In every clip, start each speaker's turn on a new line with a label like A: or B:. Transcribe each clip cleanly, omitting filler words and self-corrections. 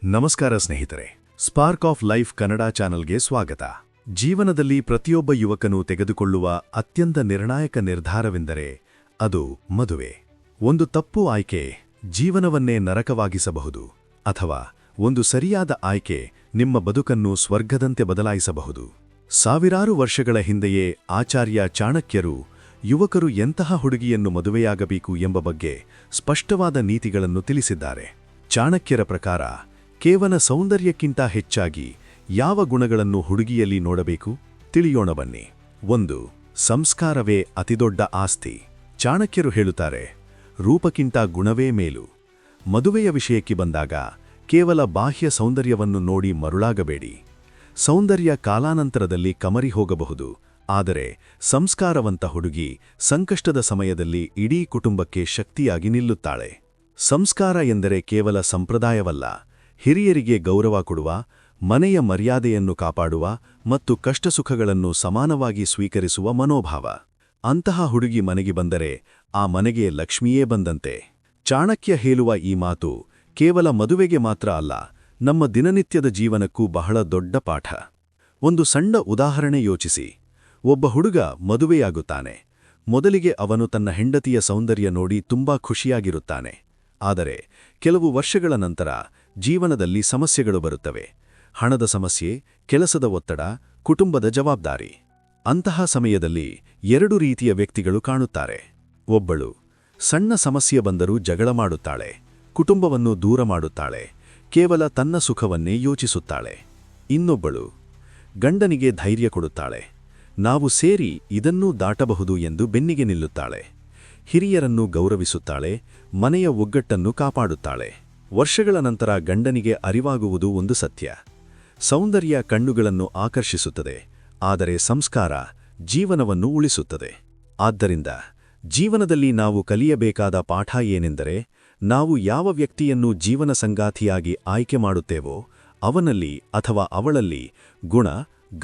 A: ನಮಸ್ಕಾರ ಸ್ನೇಹಿತರೆ, spark of life Kannada ಚಾನಲ್ಗೆ ಸ್ವಾಗತ. ಜೀವನದಲ್ಲಿ ಪ್ರತಿಯೊಬ್ಬ ಯುವಕನು ತೆಗೆದುಕೊಳ್ಳುವ ಅತ್ಯಂತ ನಿರ್ಣಾಯಕ ನಿರ್ಧಾರವೆಂದರೆ ಅದು ಮದುವೆ. ಒಂದು ತಪ್ಪು ಆಯ್ಕೆ ಜೀವನವನ್ನೇ ನರಕವಾಗಿಸಬಹುದು, ಅಥವಾ ಒಂದು ಸರಿಯಾದ ಆಯ್ಕೆ ನಿಮ್ಮ ಬದುಕನ್ನು ಸ್ವರ್ಗದಂತೆ ಬದಲಾಯಿಸಬಹುದು. ಸಾವಿರಾರು ವರ್ಷಗಳ ಹಿಂದೆಯೇ ಆಚಾರ್ಯ ಚಾಣಕ್ಯರು ಯುವಕರು ಎಂತಹ ಹುಡುಗಿಯನ್ನು ಮದುವೆಯಾಗಬೇಕು ಎಂಬ ಬಗ್ಗೆ ಸ್ಪಷ್ಟವಾದ ನೀತಿಗಳನ್ನು ತಿಳಿಸಿದ್ದಾರೆ. ಚಾಣಕ್ಯರ ಪ್ರಕಾರ ಕೇವಲ ಸೌಂದರ್ಯಕ್ಕಿಂತ ಹೆಚ್ಚಾಗಿ ಯಾವ ಗುಣಗಳನ್ನು ಹುಡುಗಿಯಲ್ಲಿ ನೋಡಬೇಕು ತಿಳಿಯೋಣ ಬನ್ನಿ. 1. ಸಂಸ್ಕಾರವೇ ಅತಿದೊಡ್ಡ ಆಸ್ತಿ. ಚಾಣಕ್ಯರು ಹೇಳುತ್ತಾರೆ, ರೂಪಕ್ಕಿಂತ ಗುಣವೇ ಮೇಲು. ಮದುವೆಯ ವಿಷಯಕ್ಕೆ ಬಂದಾಗ ಕೇವಲ ಬಾಹ್ಯ ಸೌಂದರ್ಯವನ್ನು ನೋಡಿ ಮರುಳಾಗಬೇಡಿ. ಸೌಂದರ್ಯ ಕಾಲಾನಂತರದಲ್ಲಿ ಕಮರಿ ಹೋಗಬಹುದು, ಆದರೆ ಸಂಸ್ಕಾರವಂತ ಹುಡುಗಿ ಸಂಕಷ್ಟದ ಸಮಯದಲ್ಲಿ ಇಡೀ ಕುಟುಂಬಕ್ಕೆ ಶಕ್ತಿಯಾಗಿ ನಿಲ್ಲುತ್ತಾಳೆ. ಸಂಸ್ಕಾರ ಎಂದರೆ ಕೇವಲ ಸಂಪ್ರದಾಯವಲ್ಲ, ಹಿರಿಯರಿಗೆ ಗೌರವ ಕೊಡುವ, ಮನೆಯ ಮರ್ಯಾದೆಯನ್ನು ಕಾಪಾಡುವ ಮತ್ತು ಕಷ್ಟಸುಖಗಳನ್ನು ಸಮಾನವಾಗಿ ಸ್ವೀಕರಿಸುವ ಮನೋಭಾವ. ಅಂತಹ ಹುಡುಗಿ ಮನೆಗೆ ಬಂದರೆ ಆ ಮನೆಗೆ ಲಕ್ಷ್ಮಿಯೇ ಬಂದಂತೆ. ಚಾಣಕ್ಯ ಹೇಳುವ ಈ ಮಾತು ಕೇವಲ ಮದುವೆಗೆ ಮಾತ್ರ ಅಲ್ಲ, ನಮ್ಮ ದಿನನಿತ್ಯದ ಜೀವನಕ್ಕೂ ಬಹಳ ದೊಡ್ಡ ಪಾಠ. ಒಂದು ಸಣ್ಣ ಉದಾಹರಣೆ ಯೋಚಿಸಿ. ಒಬ್ಬ ಹುಡುಗ ಮದುವೆಯಾಗುತ್ತಾನೆ. ಮೊದಲಿಗೆ ಅವನು ತನ್ನ ಹೆಂಡತಿಯ ಸೌಂದರ್ಯ ನೋಡಿ ತುಂಬಾ ಖುಷಿಯಾಗಿರುತ್ತಾನೆ. ಆದರೆ ಕೆಲವು ವರ್ಷಗಳ ನಂತರ ಜೀವನದಲ್ಲಿ ಸಮಸ್ಯೆಗಳು ಬರುತ್ತವೆ. ಹಣದ ಸಮಸ್ಯೆ, ಕೆಲಸದ ಒತ್ತಡ, ಕುಟುಂಬದ ಜವಾಬ್ದಾರಿ. ಅಂತಹ ಸಮಯದಲ್ಲಿ 2 ರೀತಿಯ ವ್ಯಕ್ತಿಗಳು ಕಾಣುತ್ತಾರೆ. ಒಬ್ಬಳು ಸಣ್ಣ ಸಮಸ್ಯೆ ಬಂದರೂ ಜಗಳ ಮಾಡುತ್ತಾಳೆ, ಕುಟುಂಬವನ್ನು ದೂರ ಮಾಡುತ್ತಾಳೆ, ಕೇವಲ ತನ್ನ ಸುಖವನ್ನೇ ಯೋಚಿಸುತ್ತಾಳೆ. ಇನ್ನೊಬ್ಬಳು ಗಂಡನಿಗೆ ಧೈರ್ಯ ಕೊಡುತ್ತಾಳೆ, ನಾವು ಸೇರಿ ಇದನ್ನೂ ದಾಟಬಹುದು ಎಂದು ಬೆನ್ನಿಗೆ ನಿಲ್ಲುತ್ತಾಳೆ. ಹಿರಿಯರನ್ನು ಗೌರವಿಸುತ್ತಾಳೆ, ಮನೆಯ ಒಗ್ಗಟ್ಟನ್ನು ಕಾಪಾಡುತ್ತಾಳೆ. ವರ್ಷಗಳ ನಂತರ ಗಂಡನಿಗೆ ಅರಿವಾಗುವುದು ಒಂದು ಸತ್ಯ. ಸೌಂದರ್ಯ ಕಣ್ಣುಗಳನ್ನು ಆಕರ್ಷಿಸುತ್ತದೆ, ಆದರೆ ಸಂಸ್ಕಾರ ಜೀವನವನ್ನು ಉಳಿಸುತ್ತದೆ. ಆದ್ದರಿಂದ ಜೀವನದಲ್ಲಿ ನಾವು ಕಲಿಯಬೇಕಾದ ಪಾಠ ಏನೆಂದರೆ, ನಾವು ಯಾವ ವ್ಯಕ್ತಿಯನ್ನು ಜೀವನ ಸಂಗಾತಿಯಾಗಿ ಆಯ್ಕೆ ಮಾಡುತ್ತೇವೋ ಅವನಲ್ಲಿ ಅಥವಾ ಅವಳಲ್ಲಿ ಗುಣ,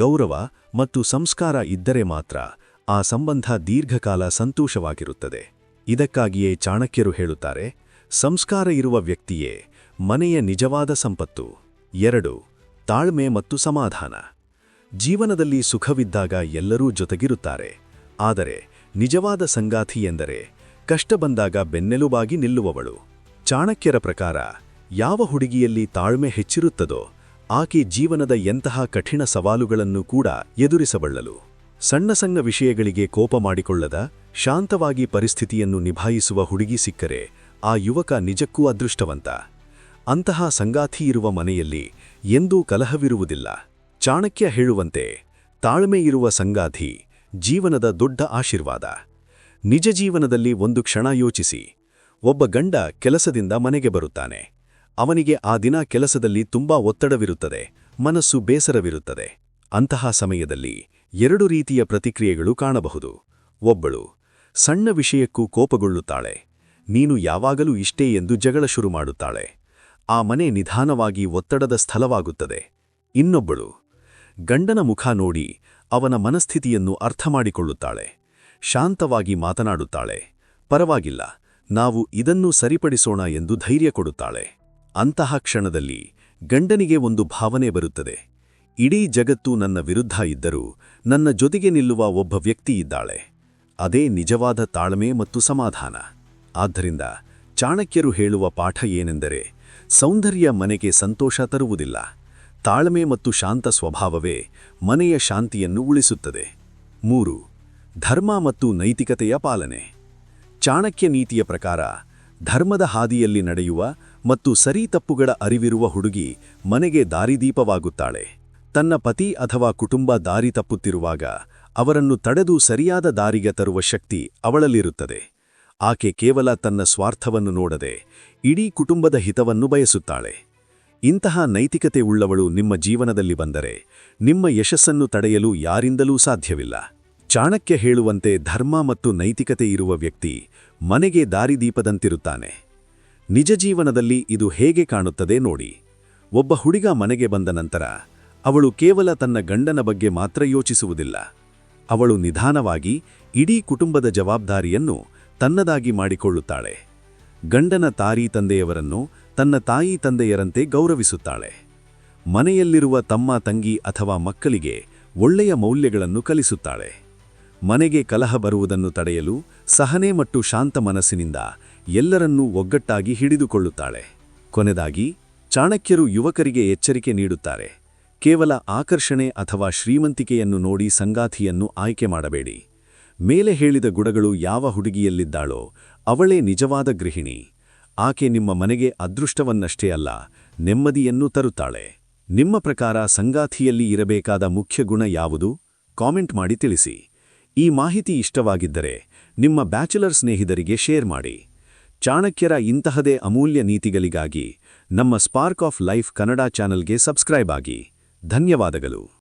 A: ಗೌರವ ಮತ್ತು ಸಂಸ್ಕಾರ ಇದ್ದರೆ ಮಾತ್ರ ಆ ಸಂಬಂಧ ದೀರ್ಘಕಾಲ ಸಂತೋಷವಾಗಿರುತ್ತದೆ. ಇದಕ್ಕಾಗಿಯೇ ಚಾಣಕ್ಯರು ಹೇಳುತ್ತಾರೆ, ಸಂಸ್ಕಾರ ಇರುವ ವ್ಯಕ್ತಿಯೇ ಮನೆಯ ನಿಜವಾದ ಸಂಪತ್ತು. 2. ತಾಳ್ಮೆ ಮತ್ತು ಸಮಾಧಾನ. ಜೀವನದಲ್ಲಿ ಸುಖವಿದ್ದಾಗ ಎಲ್ಲರೂ ಜೊತೆಗಿರುತ್ತಾರೆ, ಆದರೆ ನಿಜವಾದ ಸಂಗಾತಿ ಎಂದರೆ ಕಷ್ಟ ಬಂದಾಗ ಬೆನ್ನೆಲುಬಾಗಿ ನಿಲ್ಲುವವಳು. ಚಾಣಕ್ಯರ ಪ್ರಕಾರ ಯಾವ ಹುಡುಗಿಯಲ್ಲಿ ತಾಳ್ಮೆ ಹೆಚ್ಚಿರುತ್ತದೋ ಆಕೆ ಜೀವನದ ಎಂತಹ ಕಠಿಣ ಸವಾಲುಗಳನ್ನು ಕೂಡ ಎದುರಿಸಬಲ್ಲಳು. ಸಣ್ಣ ಸಣ್ಣ ವಿಷಯಗಳಿಗೆ ಕೋಪ ಮಾಡಿಕೊಳ್ಳದ, ಶಾಂತವಾಗಿ ಪರಿಸ್ಥಿತಿಯನ್ನು ನಿಭಾಯಿಸುವ ಹುಡುಗಿ ಸಿಕ್ಕರೆ ಆ ಯುವಕ ನಿಜಕ್ಕೂ ಅದೃಷ್ಟವಂತ. ಅಂತಹ ಸಂಗಾತಿ ಇರುವ ಮನೆಯಲ್ಲಿ ಎಂದೂ ಕಲಹವಿರುವುದಿಲ್ಲ. ಚಾಣಕ್ಯ ಹೇಳುವಂತೆ, ತಾಳ್ಮೆ ಇರುವ ಸಂಗಾತಿ ಜೀವನದ ದೊಡ್ಡ ಆಶೀರ್ವಾದ. ನಿಜ ಜೀವನದಲ್ಲಿ ಒಂದು ಕ್ಷಣ ಯೋಚಿಸಿ. ಒಬ್ಬ ಗಂಡ ಕೆಲಸದಿಂದ ಮನೆಗೆ ಬರುತ್ತಾನೆ. ಅವನಿಗೆ ಆ ದಿನ ಕೆಲಸದಲ್ಲಿ ತುಂಬಾ ಒತ್ತಡವಿರುತ್ತದೆ, ಮನಸ್ಸು ಬೇಸರವಿರುತ್ತದೆ. ಅಂತಹ ಸಮಯದಲ್ಲಿ 2 ರೀತಿಯ ಪ್ರತಿಕ್ರಿಯೆಗಳು ಕಾಣಬಹುದು. ಒಬ್ಬಳು ಸಣ್ಣ ವಿಷಯಕ್ಕೂ ಕೋಪಗೊಳ್ಳುತ್ತಾಳೆ, ನೀನು ಯಾವಾಗಲೂ ಇಷ್ಟೇ ಎಂದು ಜಗಳ ಶುರು ಮಾಡುತ್ತಾಳೆ. ಆ ಮನೆ ನಿಧಾನವಾಗಿ ಒತ್ತಡದ ಸ್ಥಳವಾಗುತ್ತದೆ. ಇನ್ನೊಬ್ಬಳು ಗಂಡನ ಮುಖ ನೋಡಿ ಅವನ ಮನಸ್ಥಿತಿಯನ್ನು ಅರ್ಥಮಾಡಿಕೊಳ್ಳುತ್ತಾಳೆ, ಶಾಂತವಾಗಿ ಮಾತನಾಡುತ್ತಾಳೆ, ಪರವಾಗಿಲ್ಲ, ನಾವು ಇದನ್ನು ಸರಿಪಡಿಸೋಣ ಎಂದು ಧೈರ್ಯ ಕೊಡುತ್ತಾಳೆ. ಅಂತಹ ಕ್ಷಣದಲ್ಲಿ ಗಂಡನಿಗೆ ಒಂದು ಭಾವನೆ ಬರುತ್ತದೆ, ಇಡೀ ಜಗತ್ತು ನನ್ನ ವಿರುದ್ಧ ಇದ್ದರೂ ನನ್ನ ಜೊತೆಗೆ ನಿಲ್ಲುವ ಒಬ್ಬ ವ್ಯಕ್ತಿ ಇದ್ದಾಳೆ. ಅದೇ ನಿಜವಾದ ತಾಳ್ಮೆ ಮತ್ತು ಸಮಾಧಾನ. ಆದ್ದರಿಂದ ಚಾಣಕ್ಯರು ಹೇಳುವ ಪಾಠ ಏನೆಂದರೆ, ಸೌಂದರ್ಯ ಮನೆಗೆ ಸಂತೋಷ ತರುವುದಿಲ್ಲ, ತಾಳ್ಮೆ ಮತ್ತು ಶಾಂತ ಸ್ವಭಾವವೇ ಮನೆಯ ಶಾಂತಿಯನ್ನು ಉಳಿಸುತ್ತದೆ. 3. ಧರ್ಮ ಮತ್ತು ನೈತಿಕತೆಯ ಪಾಲನೆ. ಚಾಣಕ್ಯ ನೀತಿಯ ಪ್ರಕಾರ ಧರ್ಮದ ಹಾದಿಯಲ್ಲಿ ನಡೆಯುವ ಮತ್ತು ಸರಿ ತಪ್ಪುಗಳ ಅರಿವಿರುವ ಹುಡುಗಿ ಮನೆಗೆ ದಾರಿದೀಪವಾಗುತ್ತಾಳೆ. ತನ್ನ ಪತಿ ಅಥವಾ ಕುಟುಂಬ ದಾರಿ ತಪ್ಪುತ್ತಿರುವಾಗ ಅವರನ್ನು ತಡೆದು ಸರಿಯಾದ ದಾರಿಗೆ ತರುವ ಶಕ್ತಿ ಅವಳಲ್ಲಿರುತ್ತದೆ. ಆಕೆ ಕೇವಲ ತನ್ನ ಸ್ವಾರ್ಥವನ್ನು ನೋಡದೆ ಇಡೀ ಕುಟುಂಬದ ಹಿತವನ್ನು ಬಯಸುತ್ತಾಳೆ. ಇಂತಹ ನೈತಿಕತೆ ಉಳ್ಳವಳು ನಿಮ್ಮ ಜೀವನದಲ್ಲಿ ಬಂದರೆ ನಿಮ್ಮ ಯಶಸ್ಸನ್ನು ತಡೆಯಲು ಯಾರಿಂದಲೂ ಸಾಧ್ಯವಿಲ್ಲ. ಚಾಣಕ್ಯ ಹೇಳುವಂತೆ ಧರ್ಮ ಮತ್ತು ನೈತಿಕತೆ ಇರುವ ವ್ಯಕ್ತಿ ಮನೆಗೆ ದಾರಿದೀಪದಂತಿರುತ್ತಾನೆ. ನಿಜ ಜೀವನದಲ್ಲಿ ಇದು ಹೇಗೆ ಕಾಣುತ್ತದೆ ನೋಡಿ. ಒಬ್ಬ ಹುಡುಗ ಮನೆಗೆ ಬಂದ ನಂತರ ಅವಳು ಕೇವಲ ತನ್ನ ಗಂಡನ ಬಗ್ಗೆ ಮಾತ್ರ ಯೋಚಿಸುವುದಿಲ್ಲ. ಅವಳು ನಿಧಾನವಾಗಿ ಇಡೀ ಕುಟುಂಬದ ಜವಾಬ್ದಾರಿಯನ್ನು ತನ್ನದಾಗಿ ಮಾಡಿಕೊಳ್ಳುತ್ತಾಳೆ. ಗಂಡನ ತಾಯಿ ತಂದೆಯವರನ್ನು, ತನ್ನ ತಾಯಿ ತಂದೆಯರಂತೆ ಗೌರವಿಸುತ್ತಾಳೆ. ಮನೆಯಲ್ಲಿರುವ ತಮ್ಮ ತಂಗಿ ಅಥವಾ ಮಕ್ಕಳಿಗೆ ಒಳ್ಳೆಯ ಮೌಲ್ಯಗಳನ್ನು ಕಲಿಸುತ್ತಾಳೆ. ಮನೆಗೆ ಕಲಹ ಬರುವುದನ್ನು ತಡೆಯಲು ಸಹನೆ ಮತ್ತು ಶಾಂತ ಮನಸ್ಸಿನಿಂದ ಎಲ್ಲರನ್ನೂ ಒಗ್ಗಟ್ಟಾಗಿ ಹಿಡಿದುಕೊಳ್ಳುತ್ತಾಳೆ. ಕೊನೆಯದಾಗಿ ಚಾಣಕ್ಯರು ಯುವಕರಿಗೆ ಎಚ್ಚರಿಕೆ ನೀಡುತ್ತಾರೆ: ಕೇವಲ ಆಕರ್ಷಣೆ ಅಥವಾ ಶ್ರೀಮಂತಿಕೆಯನ್ನು ನೋಡಿ ಸಂಗಾತಿಯನ್ನು ಆಯ್ಕೆ ಮಾಡಬೇಡಿ. ಮೇಲೆ ಹೇಳಿದ ಗುಣಗಳು ಯಾವ ಹುಡುಗಿಯಲ್ಲಿದ್ದಾಳೋ ಅವಳೇ ನಿಜವಾದ ಗೃಹಿಣಿ. ಆಕೆ ನಿಮ್ಮ ಮನೆಗೆ ಅದೃಷ್ಟವನ್ನಷ್ಟೇ ಅಲ್ಲ, ನೆಮ್ಮದಿಯನ್ನೂ ತರುತ್ತಾಳೆ. ನಿಮ್ಮ ಪ್ರಕಾರ ಸಂಗಾತಿಯಲ್ಲಿ ಇರಬೇಕಾದ ಮುಖ್ಯ ಗುಣ ಯಾವುದು? ಕಾಮೆಂಟ್ ಮಾಡಿ ತಿಳಿಸಿ. ಈ ಮಾಹಿತಿ ಇಷ್ಟವಾಗಿದ್ದರೆ ನಿಮ್ಮ ಬ್ಯಾಚುಲರ್ ಸ್ನೇಹಿತರಿಗೆ ಶೇರ್ ಮಾಡಿ. ಚಾಣಕ್ಯರ ಇಂತಹದೇ ಅಮೂಲ್ಯ ನೀತಿಗಳಿಗಾಗಿ ನಮ್ಮ ಸ್ಪಾರ್ಕ್ ಆಫ್ ಲೈಫ್ ಕನ್ನಡ ಚಾನೆಲ್ಗೆ ಸಬ್ಸ್ಕ್ರೈಬ್ ಆಗಿ. ಧನ್ಯವಾದಗಳು.